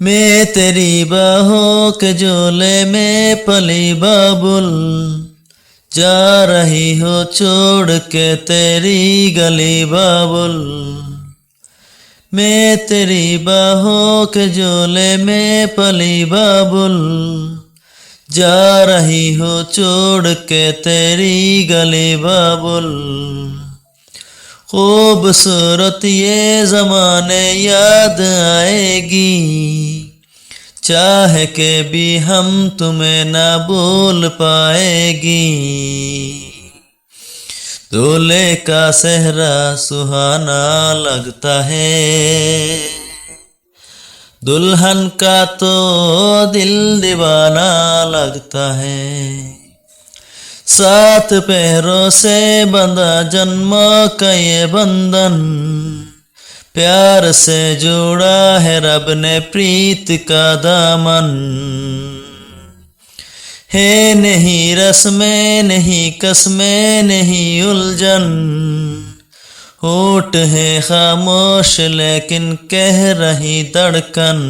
मैं तेरी बाहों के झोले में पली बाबुल, जा रही हो छोड़ के तेरी गली बाबुल। मैं तेरी बाहों के झोले में पली बाबुल, जा रही हो छोड़ के तेरी गली बाबुल। खूबसूरत ये ज़माने याद आएगी, चाह के भी हम तुम्हें ना भूल पाएगी। दूल्हे का सेहरा सुहाना लगता है, दुल्हन का तो दिल दीवाना लगता है। सात पैरों से बंधा जन्मों का ये बंधन, प्यार से जोड़ा है रब ने प्रीत का दामन। है नहीं रस्में नहीं कसमें नहीं उलझन, होठ है खामोश लेकिन कह रही धड़कन।